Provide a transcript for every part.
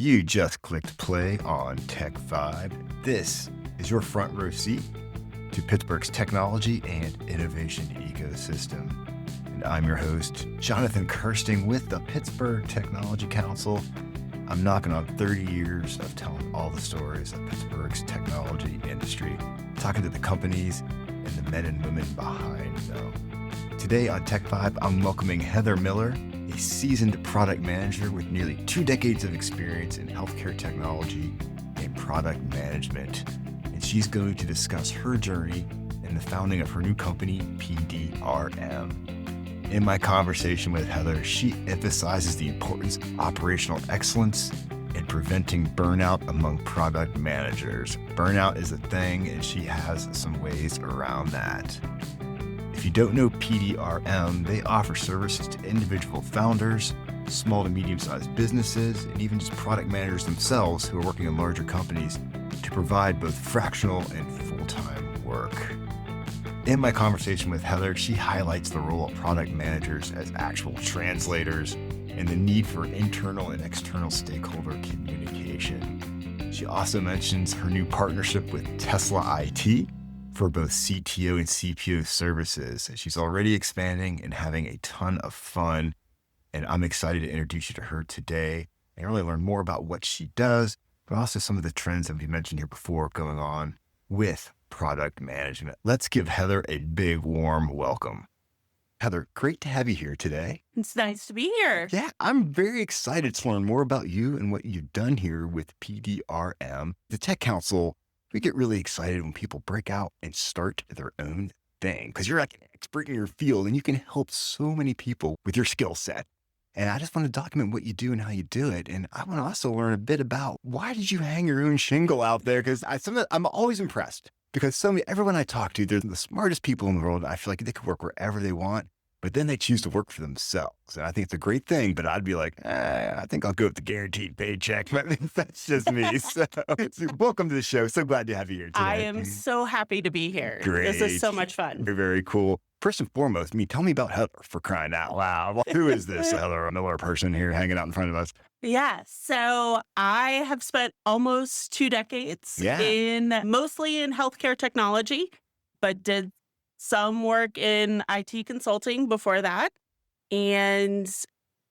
You just clicked play on Tech Vibe. This is your front row seat to Pittsburgh's technology and innovation ecosystem. And I'm your host, Jonathan Kirsting with the Pittsburgh Technology Council. I'm knocking on 30 years of telling all the stories of Pittsburgh's technology industry, talking to the companies and the men and women behind them. Today on Tech Vibe, I'm welcoming Heather Miller, a seasoned product manager with nearly 2 decades of experience in healthcare technology and product management. And she's going to discuss her journey and the founding of her new company, PDRM. In my conversation with Heather, she emphasizes the importance of operational excellence and preventing burnout among product managers. Burnout is a thing, and she has some ways around that. If you don't know PDRM, they offer services to individual founders, small to medium-sized businesses, and even just product managers themselves who are working in larger companies to provide both fractional and full-time work. In my conversation with Heather, she highlights the role of product managers as actual translators and the need for internal and external stakeholder communication. She also mentions her new partnership with Tesla IT for both CTO and CPO services. She's already expanding and having a ton of fun, and I'm excited to introduce you to her today and really learn more about what she does, but also some of the trends that we mentioned here before going on with product management. Let's give Heather a big, warm welcome. Heather, great to have you here today. It's nice to be here. Yeah, I'm very excited to learn more about you and what you've done here with PDRM. The Tech Council, we get really excited when people break out and start their own thing because you're like an expert in your field and you can help so many people with your skill set. And I just want to document what you do and how you do it. And I want to also learn a bit about why did you hang your own shingle out there? Because I'm always impressed because everyone I talk to, they're the smartest people in the world. I feel like they could work wherever they want, but then they choose to work for themselves. And I think it's a great thing, but I'd be like, I think I'll go with the guaranteed paycheck. But that's just me. So welcome to the show. So glad to have you here today. I am so happy to be here. Great. This is so much fun. Very, very cool. First and foremost, tell me about Heather, for crying out loud. Well, who is this Heather Miller person here hanging out in front of us? Yeah. So I have spent almost 2 decades mostly in healthcare technology, but did some work in IT consulting before that, and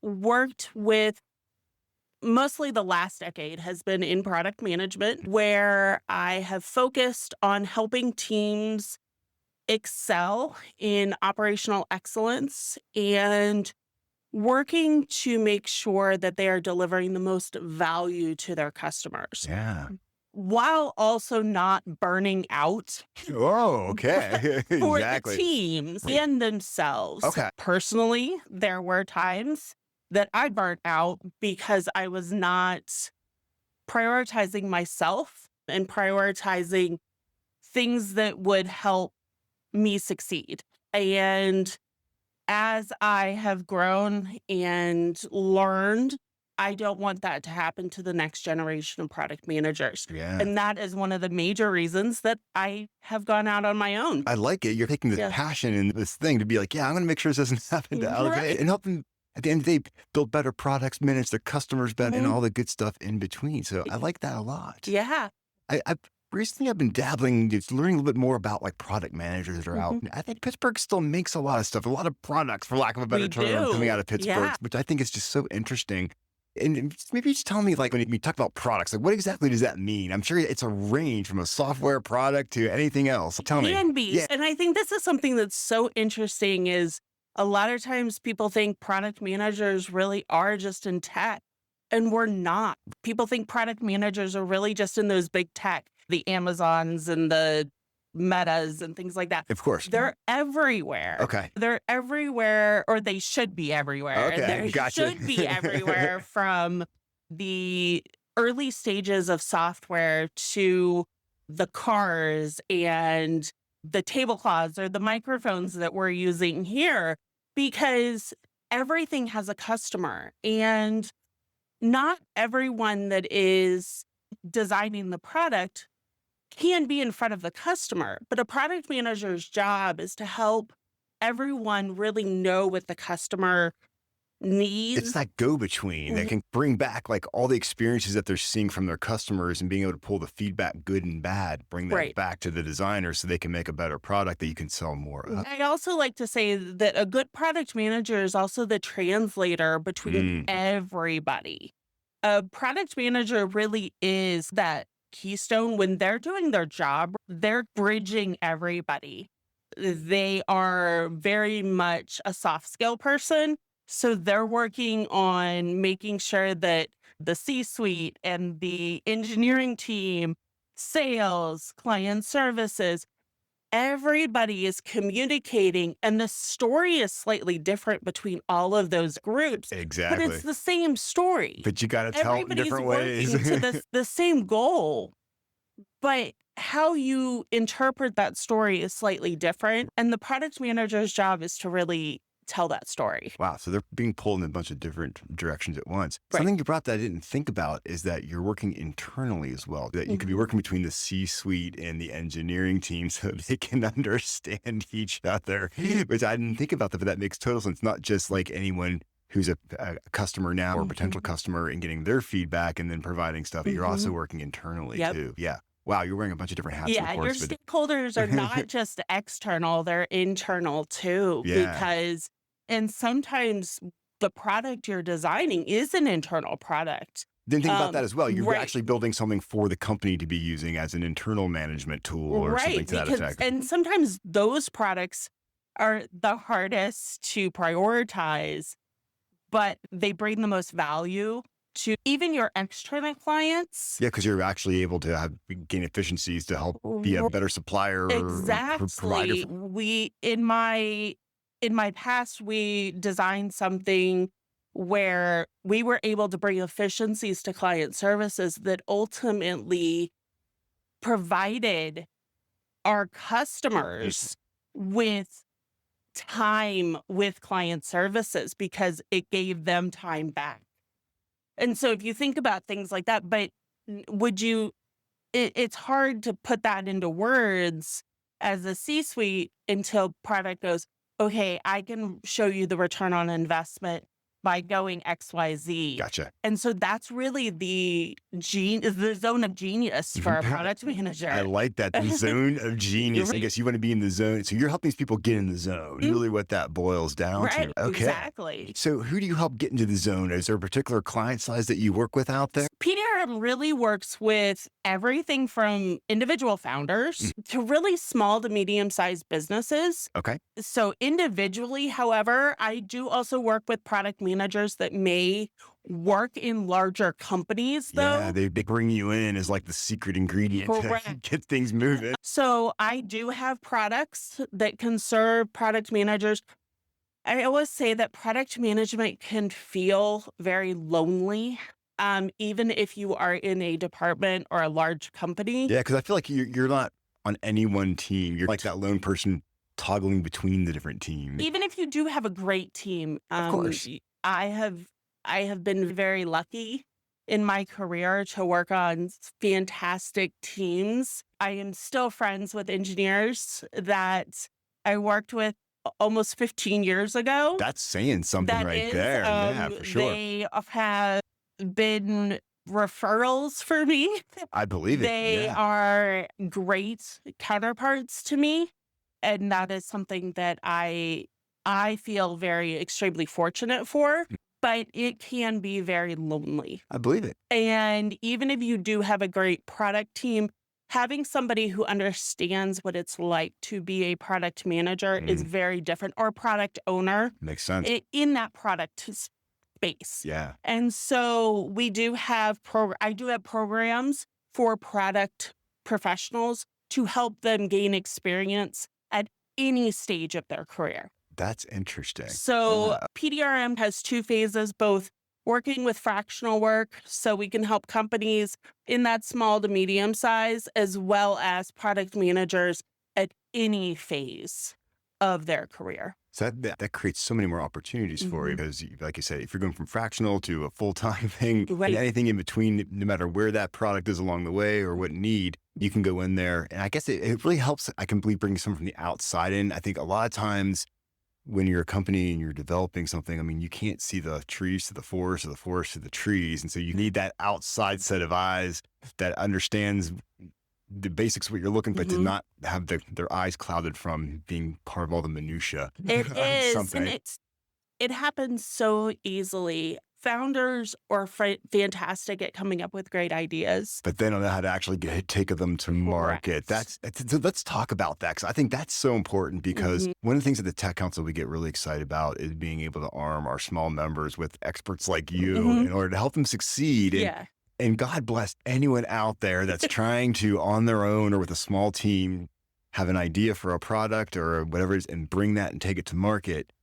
worked with mostly the last decade has been in product management, where I have focused on helping teams excel in operational excellence and working to make sure that they are delivering the most value to their customers. Yeah. While also not burning out Oh, okay. for Exactly. the teams and themselves. Okay. Personally, there were times that I burnt out because I was not prioritizing myself and prioritizing things that would help me succeed. And as I have grown and learned, I don't want that to happen to the next generation of product managers. Yeah. And that is one of the major reasons that I have gone out on my own. I like it. You're taking this passion and this thing to be like, I'm going to make sure this doesn't happen to others and help them at the end of the day build better products, manage their customers better, and all the good stuff in between. So I like that a lot. Yeah. Recently, I've been dabbling, just learning a little bit more about like product managers that are out. I think Pittsburgh still makes a lot of stuff, a lot of products, for lack of a better term, coming out of Pittsburgh, which I think is just so interesting. And maybe just tell me, like, when you talk about products, like what exactly does that mean? I'm sure it's a range from a software product to anything else. Tell me. Can be. Yeah. And I think this is something that's so interesting is a lot of times people think product managers really are just in tech, and we're not. People think product managers are really just in those big tech, the Amazons and the Metas and things like that. Of course. They're everywhere. Okay. They're everywhere, or they should be everywhere. Okay, They gotcha. should be everywhere, from the early stages of software to the cars and the tablecloths or the microphones that we're using here, because everything has a customer, and not everyone that is designing the product can be in front of the customer. But a product manager's job is to help everyone really know what the customer needs. It's that go-between that can bring back like all the experiences that they're seeing from their customers and being able to pull the feedback, good and bad, bring that back to the designer so they can make a better product that you can sell more of. I also like to say that a good product manager is also the translator between everybody. A product manager really is that keystone. When they're doing their job, they're bridging everybody. They are very much a soft skill person. So they're working on making sure that the C-suite and the engineering team, sales, client services, everybody is communicating, and the story is slightly different between all of those groups. Exactly. But it's the same story. But you got to tell it in different ways. Everybody's working to the same goal. But how you interpret that story is slightly different. And the product manager's job is to really tell that story. Wow. So they're being pulled in a bunch of different directions at once. Something you brought that I didn't think about is that you're working internally as well, that you could be working between the C-suite and the engineering team so they can understand each other, which I didn't think about that, but that makes total sense. Not just like anyone who's a customer now or potential customer and getting their feedback and then providing stuff, but you're also working internally too. Yeah. Wow, you're wearing a bunch of different hats. Yeah, your stakeholders are not just external, they're internal too. And sometimes the product you're designing is an internal product. Didn't think about that as well. You're actually building something for the company to be using as an internal management tool or something to that effect. And sometimes those products are the hardest to prioritize, but they bring the most value to even your external clients. Yeah, because you're actually able to gain efficiencies to help be a better supplier or provider. In my past, we designed something where we were able to bring efficiencies to client services that ultimately provided our customers with time with client services because it gave them time back. And so if you think about things like that, but it's hard to put that into words as a C-suite until product goes, okay, I can show you the return on investment by going XYZ. Gotcha. And so that's really the zone of genius for a product manager. I like that. The zone of genius. I guess you want to be in the zone. So you're helping these people get in the zone. Really what that boils down to. Okay. Exactly. So who do you help get into the zone? Is there a particular client size that you work with out there? PDRM really works with everything from individual founders to really small to medium-sized businesses. Okay. So individually, however, I do also work with product managers that may work in larger companies, though. Yeah, they bring you in as like the secret ingredient to get things moving. So I do have products that can serve product managers. I always say that product management can feel very lonely. Even if you are in a department or a large company. Yeah, because I feel like you're not on any one team. You're like that lone person toggling between the different teams. Even if you do have a great team, of course. I have been very lucky in my career to work on fantastic teams. I am still friends with engineers that I worked with almost 15 years ago. That's saying something there. Yeah, for sure. They have been referrals for me. I believe it. They are great counterparts to me. And that is something that I feel very extremely fortunate for, but it can be very lonely. I believe it. And even if you do have a great product team, having somebody who understands what it's like to be a product manager is very different, or product owner. Makes sense. In that product space. Yeah. And so we do have I do have programs for product professionals to help them gain experience at any stage of their career. That's interesting. So PDRM has two phases, both working with fractional work, so we can help companies in that small to medium size, as well as product managers at any phase of their career. So that creates so many more opportunities for you because, like you said, if you're going from fractional to a full-time thing, and anything in between, no matter where that product is along the way or what need, you can go in there. And I guess it really helps. I can bring someone from the outside in. I think a lot of times when you're a company and you're developing something, I mean, you can't see the trees to the forest or the forest to the trees. And so you need that outside set of eyes that understands the basics of what you're looking, but to not have their eyes clouded from being part of all the minutia. It is. Something. And it happens so easily. Founders are fantastic at coming up with great ideas, but they don't know how to actually take them to market. Let's talk about that, because I think that's so important, because one of the things at the Tech Council we get really excited about is being able to arm our small members with experts like you in order to help them succeed. And God bless anyone out there that's trying to, on their own or with a small team, have an idea for a product or whatever it is and bring that and take it to market.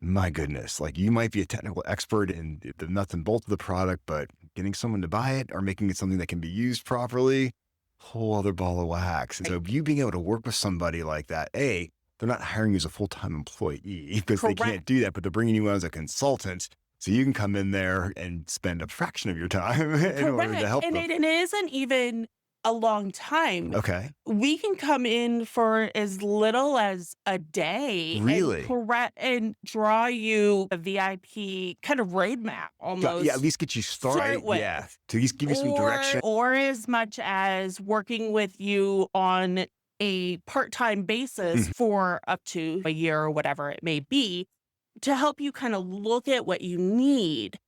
My goodness, like, you might be a technical expert in the nuts and bolts of the product, but getting someone to buy it or making it something that can be used properly, whole other ball of wax. And so you being able to work with somebody like that, they're not hiring you as a full-time employee because they can't do that, but they're bringing you on as a consultant. So you can come in there and spend a fraction of your time in order to help them. And it isn't even a long time. Okay. We can come in for as little as a day. Really? And draw you a VIP kind of roadmap almost. Yeah, at least get you started. Yeah. To at least give you some direction. Or as much as working with you on a part-time basis for up to a year or whatever it may be, to help you kind of look at what you need.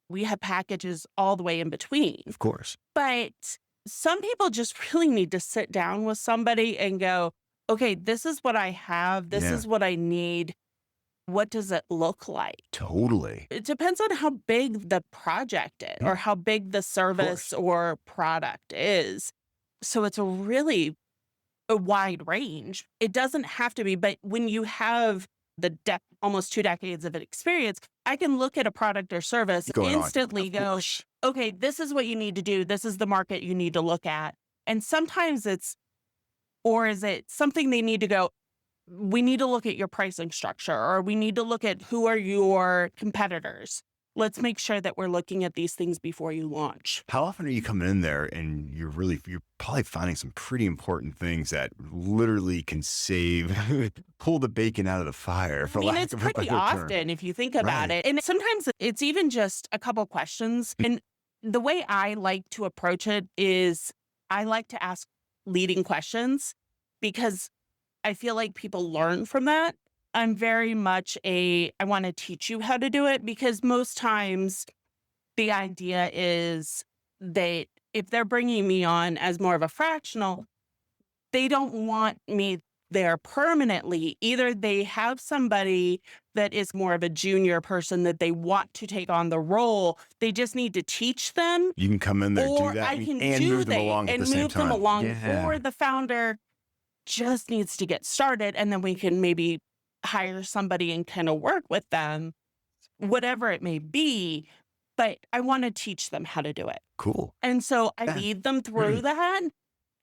We have packages all the way in between. Of course. But some people just really need to sit down with somebody and go, okay, this is what I have. This is what I need. What does it look like? Totally. It depends on how big the project is or how big the service or product is. So it's a wide range. It doesn't have to be, but when you have the almost 2 decades of experience, I can look at a product or service instantly go, okay, this is what you need to do. This is the market you need to look at. And sometimes is it something they need to go, we need to look at your pricing structure, or we need to look at who are your competitors. Let's make sure that we're looking at these things before you launch. How often are you coming in there and you're probably finding some pretty important things that literally can pull the bacon out of the fire, for lack of a better term? It's pretty often if you think about it. And sometimes it's even just a couple questions. And the way I like to approach it is I like to ask leading questions, because I feel like people learn from that. I'm very much I want to teach you how to do it, because most times the idea is that if they're bringing me on as more of a fractional, they don't want me there permanently. Either they have somebody that is more of a junior person that they want to take on the role. They just need to teach them. You can come in there, do that, and move them along at the same time. Or the founder just needs to get started, and then we can maybe hire somebody and kind of work with them, whatever it may be. But I want to teach them how to do it. Cool. And so I lead them through that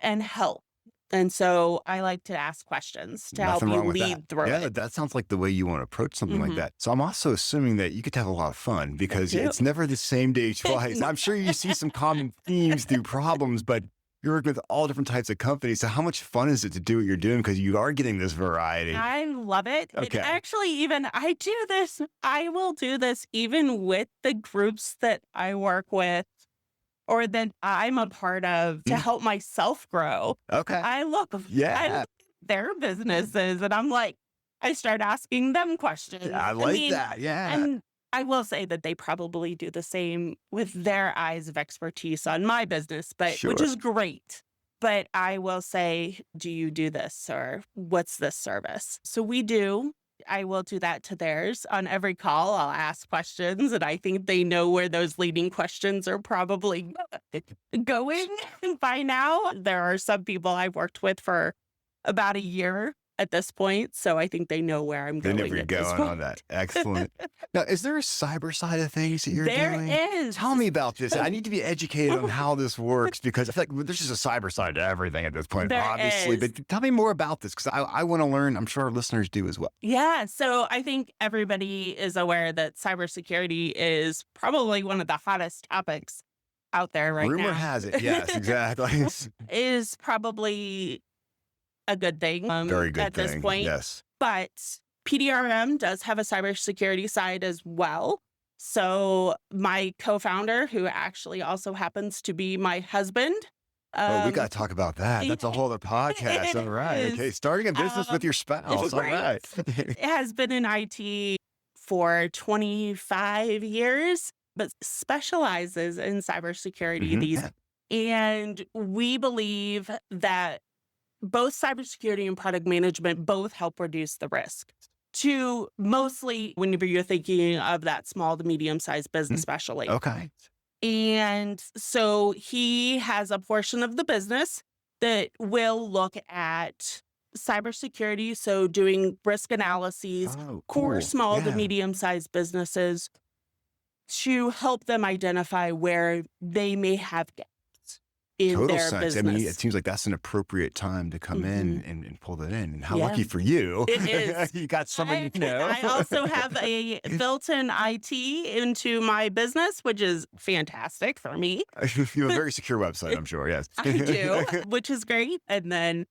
and help. And so I like to ask questions to help you lead through it. Yeah, that sounds like the way you want to approach something like that. So I'm also assuming that you get to have a lot of fun, because it's never the same day twice. I'm sure you see some common themes through problems, but you're working with all different types of companies. So how much fun is it to do what you're doing? Because you are getting this variety. I love it. Okay. And actually, I will do this even with the groups that I work with or that I'm a part of to help myself grow. Okay. I look at their businesses and I start asking them questions. I like that. Yeah. And I will say that they probably do the same with their eyes of expertise on my business, which is great. But I will say, do you do this, or what's this service? So we do. I will do that to theirs. On every call, I'll ask questions, and I think they know where those leading questions are probably going by now. There are some people I've worked with for about a year at this point, so I think they know where I'm going. They know where you're going on that. Excellent. Now, is there a cyber side of things that you're doing? There is. Tell me about this. I need to be educated on how this works, because I feel like there's just a cyber side to everything at this point, obviously. But tell me more about this, because I want to learn. I'm sure our listeners do as well. Yeah. So I think everybody is aware that cybersecurity is probably one of the hottest topics out there right now. Rumor has it. Yes, exactly. Is probably a good thing Very good at this point. Yes. But PDRM does have a cybersecurity side as well. So my co-founder, who actually also happens to be my husband. Oh, we got to talk about that. That's a whole other podcast. It All right. is. Okay. Starting a business with your spouse. All right. It has been in IT for 25 years, but specializes in cybersecurity these. And we believe that both cybersecurity and product management both help reduce the risk to mostly whenever you're thinking of that small to medium-sized business especially. Okay. And so he has a portion of the business that will look at cybersecurity, so doing risk analyses for small to medium-sized businesses to help them identify where they may have gaps in their business. I mean, it seems like that's an appropriate time to come in and pull that in. And how lucky for you. It is. You got someone you know. I also have a built-in IT into my business, which is fantastic for me. You have a very secure website, I'm sure. Yes. I do, which is great. And then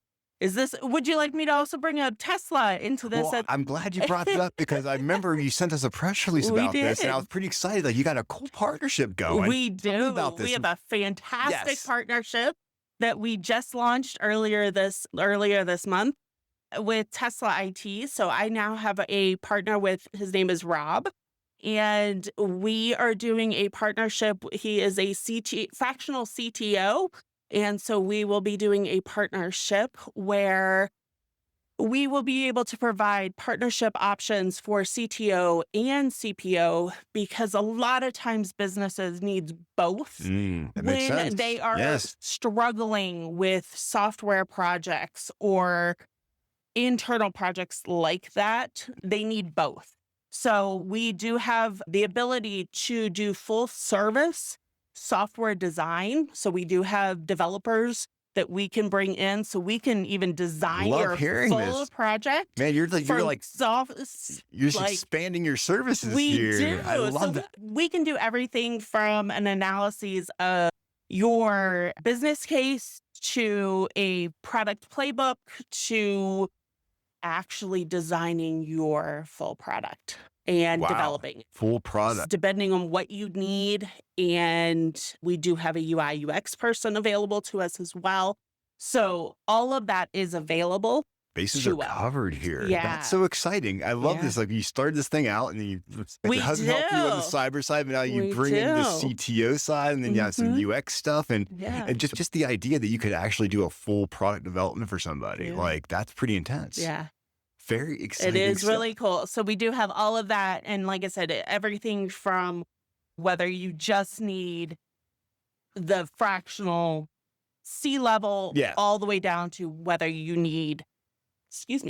would you like me to also bring a Tesla into this? Well, I'm glad you brought it up because I remember you sent us a press release about this and I was pretty excited. Like you got a cool partnership going. We do. We have a fantastic partnership that we just launched earlier this month with Tesla IT. So I now have a partner his name is Rob. And we are doing a partnership. He is a fractional CTO. And so we will be doing a partnership where we will be able to provide partnership options for CTO and CPO because a lot of times businesses need both that makes sense. when they are struggling with software projects or internal projects like that. They need both. So we do have the ability to do full service software design. So we do have developers that we can bring in so we can even design your full project. Man, you're expanding your services here. I love that. We can do everything from an analysis of your business case to a product playbook to actually designing your full product and developing full product depending on what you need. And we do have a UI UX person available to us as well. So all of that is available. Bases are covered here. Yeah. That's so exciting. I love this. Like you started this thing out and you help you on the cyber side, but now you bring in the CTO side and then you have some UX stuff and just the idea that you could actually do a full product development for somebody. Like that's pretty intense. Yeah. Very exciting. It is really cool. So we do have all of that. And like I said, everything from whether you just need the fractional C-level all the way down to whether you need,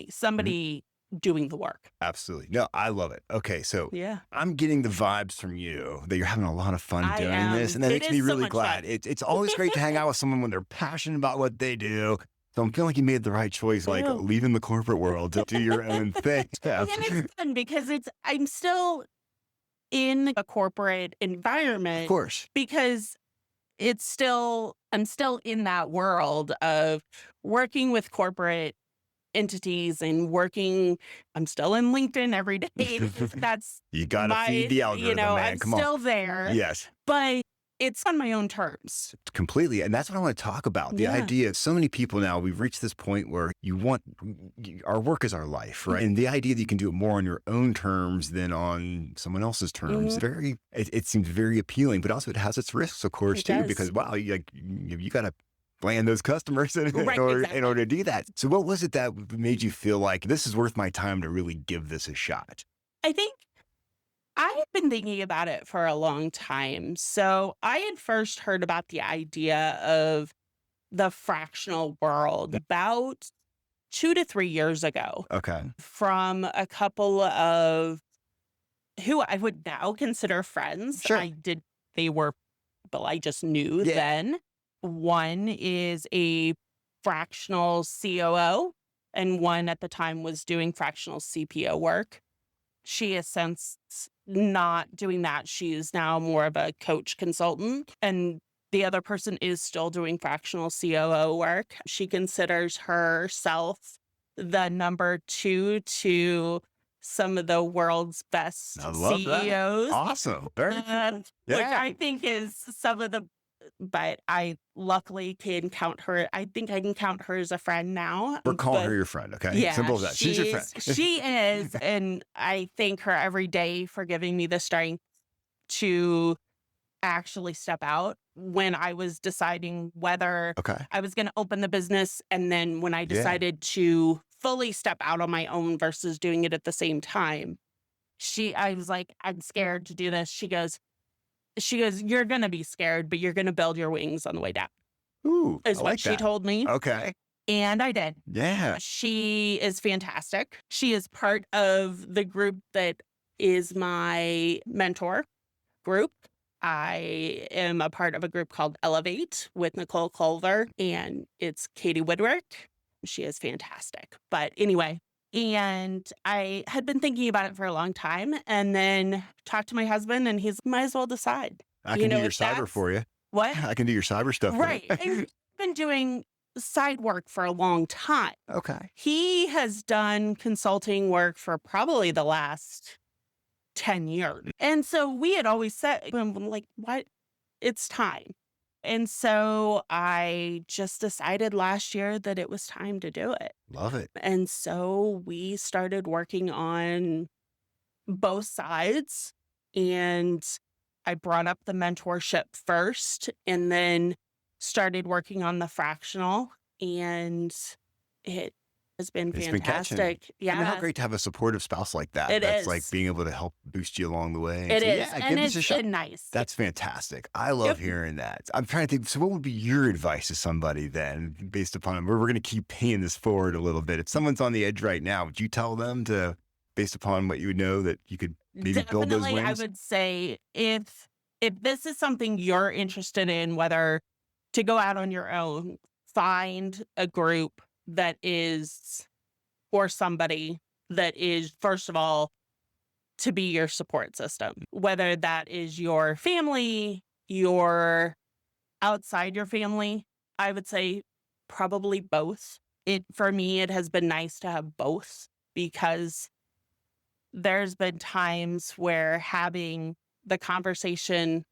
somebody doing the work. Absolutely. No, I love it. Okay. So I'm getting the vibes from you that you're having a lot of fun doing this. And that makes me really glad. It's always great to hang out with someone when they're passionate about what they do. So I'm feeling like you made the right choice, like leaving the corporate world to do your own thing. And it's fun because I'm still in a corporate environment. Of course. Because I'm still in that world of working with corporate entities and I'm still in LinkedIn every day. That's you got to feed the algorithm, man. I'm still there. Yes. But it's on my own terms. Completely. And that's what I want to talk about. The idea of so many people now, we've reached this point where our work is our life, right? And the idea that you can do it more on your own terms than on someone else's terms, it seems very appealing, but also it has its risks, of course, too, because, you got to land those customers in order to do that. So what was it that made you feel like this is worth my time to really give this a shot? I think I had been thinking about it for a long time. So I had first heard about the idea of the fractional world about 2 to 3 years ago. Okay. From a couple of who I would now consider friends. Sure. They were people I just knew then. One is a fractional COO and one at the time was doing fractional CPO work. She has since not doing that. She is now more of a coach consultant. And the other person is still doing fractional COO work. She considers herself the number 2 to some of the world's best I love CEOs. That. Awesome. Very Which I think is some of the, but I luckily can count her. I think I can count her as a friend now. We're calling her your friend, okay? Yeah, Simple as that. She's your friend. She is. And I thank her every day for giving me the strength to actually step out when I was deciding whether I was going to open the business. And then when I decided to fully step out on my own versus doing it at the same time, I was like, I'm scared to do this. She goes, you're going to be scared, but you're going to build your wings on the way down. Ooh, is what she told me. Okay. And I did. Yeah. She is fantastic. She is part of the group that is my mentor group. I am a part of a group called Elevate with Nicole Culver, and it's Katie Woodrick. She is fantastic. But anyway, and I had been thinking about it for a long time and then talked to my husband, and he's might as well decide. I can do your cyber for you. What? I can do your cyber stuff. Right. I've been doing side work for a long time. Okay. He has done consulting work for probably the last 10 years. And so we had always said, like, what? It's time. And so I just decided last year that it was time to do it. Love it. And so we started working on both sides, and I brought up the mentorship first and then started working on the fractional, and it has been fantastic. Yeah. I mean, how great to have a supportive spouse like that. That's like being able to help boost you along the way. It is. Yeah, and it's been nice. That's fantastic. I love hearing that. I'm trying to think. So what would be your advice to somebody then, based upon, we're going to keep paying this forward a little bit. If someone's on the edge right now, would you tell them to, based upon what you would know, that you could maybe build those wings? I would say if this is something you're interested in, whether to go out on your own, find a group that is, or somebody that is, first of all, to be your support system, whether that is your family, your outside your family. I would say probably both. For me, it has been nice to have both, because there's been times where having the conversation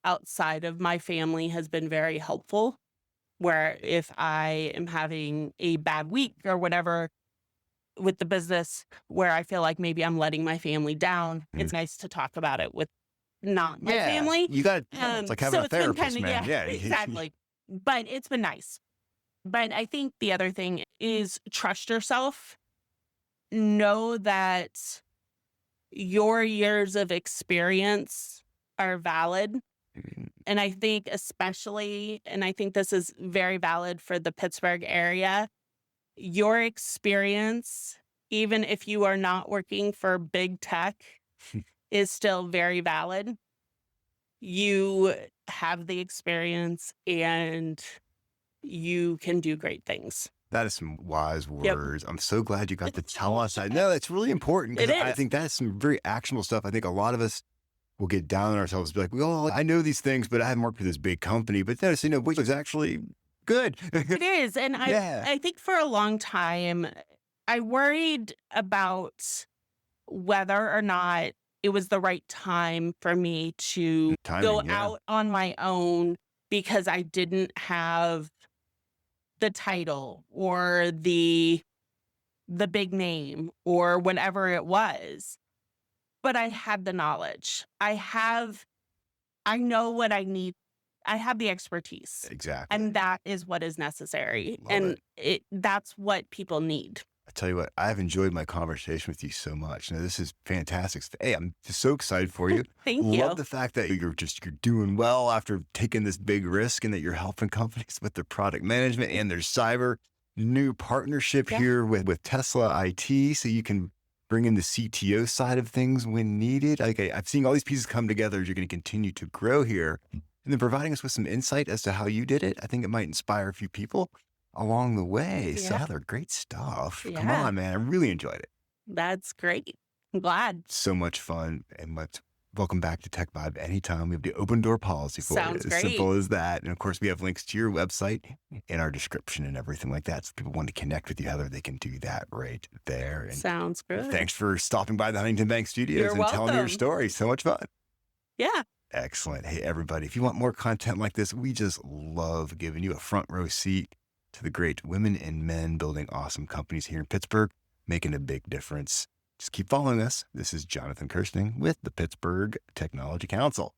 outside of my family has been very helpful, where if I am having a bad week or whatever with the business, where I feel like maybe I'm letting my family down, it's nice to talk about it with not my family. You got it's like having a therapist, man. Yeah, exactly. But it's been nice. But I think the other thing is trust yourself. Know that your years of experience are valid. And I think especially, and I think this is very valid for the Pittsburgh area, your experience, even if you are not working for big tech, is still very valid. You have the experience and you can do great things. That is some wise words. I'm so glad you got to tell us that. No, that's really important. I think that's some very actionable stuff. I think a lot of us will get down on ourselves, be like, well, I know these things, but I haven't worked for this big company. But notice, which is actually good. It is. And I think for a long time, I worried about whether or not it was the right time for me to go out on my own, because I didn't have the title or the big name or whatever it was. But I had the knowledge. I know what I need. I have the expertise. Exactly. And that is what is necessary. That's what people need. I tell you what, I've enjoyed my conversation with you so much. Now, this is fantastic. Hey, I'm just so excited for you. Thank you. Love the fact that you're doing well after taking this big risk, and that you're helping companies with their product management and their cyber. New partnership here with Tesla IT, so you can bring in the CTO side of things when needed. I've seen all these pieces come together as you're going to continue to grow here. And then providing us with some insight as to how you did it. I think it might inspire a few people along the way. Yeah. So they're great stuff. Yeah. Come on, man. I really enjoyed it. That's great. I'm glad. So much fun. And welcome back to Tech Vibe anytime. We have the open door policy for Sounds you. great. Simple as that. And of course, we have links to your website in our description and everything like that. So if people want to connect with you, Heather, they can do that right there. And Sounds good. thanks for stopping by the Huntington Bank Studios You're and telling your welcome. story. So much fun. Yeah. Excellent. Hey, everybody, if you want more content like this, we just love giving you a front row seat to the great women and men building awesome companies here in Pittsburgh, making a big difference. Just keep following us. This is Jonathan Kirsting with the Pittsburgh Technology Council.